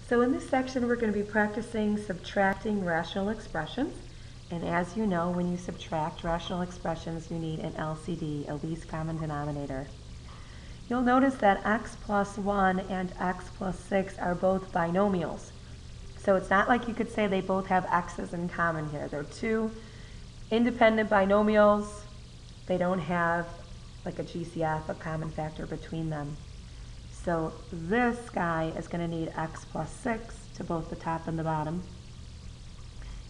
So in this section, we're going to be practicing subtracting rational expressions. And as you know, when you subtract rational expressions, you need an LCD, a least common denominator. You'll notice that x plus 1 and x plus 6 are both binomials. So it's not like you could say they both have x's in common here. They're two independent binomials. They don't have like a GCF, a common factor between them. So this guy is going to need x plus 6 to both the top and the bottom.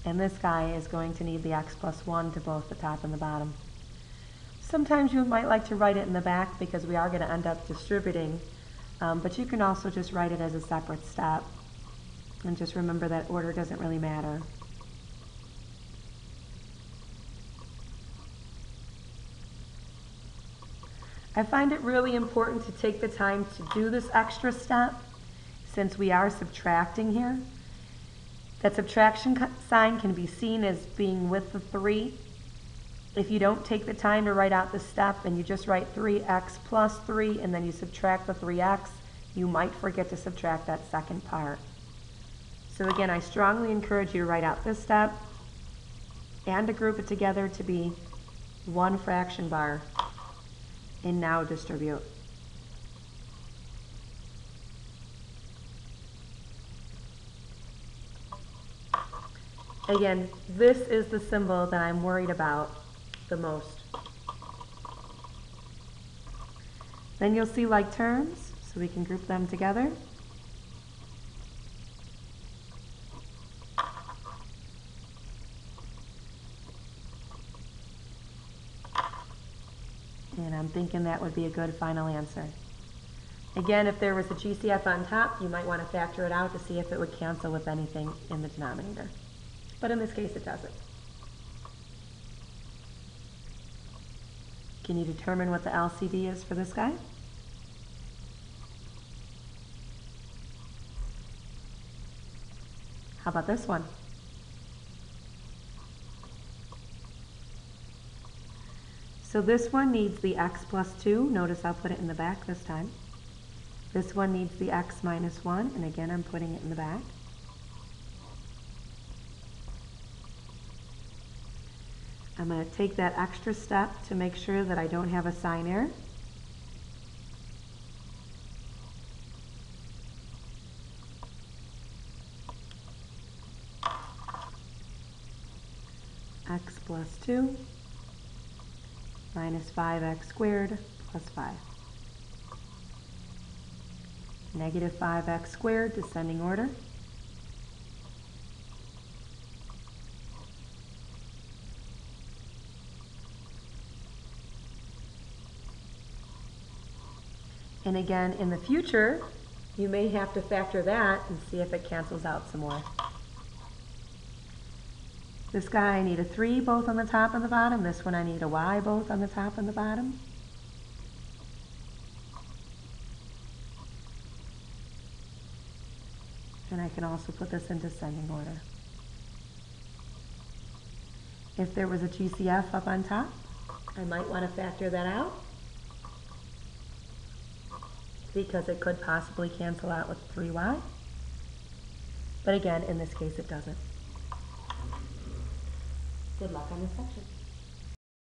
And this guy is going to need the x plus 1 to both the top and the bottom. Sometimes you might like to write it in the back because we are going to end up distributing, but you can also just write it as a separate step. And just remember that order doesn't really matter. I find it really important to take the time to do this extra step since we are subtracting here. That subtraction sign can be seen as being with the 3. If you don't take the time to write out the step and you just write 3x plus 3 and then you subtract the 3x, you might forget to subtract that second part. So again, I strongly encourage you to write out this step and to group it together to be one fraction bar. And now distribute. Again, this is the symbol that I'm worried about the most. Then you'll see like terms, so we can group them together. And I'm thinking that would be a good final answer. Again, if there was a GCF on top, you might want to factor it out to see if it would cancel with anything in the denominator. But in this case, it doesn't. Can you determine what the LCD is for this guy? How about this one? So this one needs the x plus 2. Notice I'll put it in the back this time. This one needs the x minus 1, and again I'm putting it in the back. I'm going to take that extra step to make sure that I don't have a sign error. X plus 2 minus 5x squared plus 5. Negative 5x squared, descending order. And again, in the future, you may have to factor that and see if it cancels out some more. This guy, I need a 3 both on the top and the bottom. This one, I need a y both on the top and the bottom. And I can also put this in descending order. If there was a GCF up on top, I might want to factor that out because it could possibly cancel out with 3y. But again, in this case, it doesn't. Good luck on this section.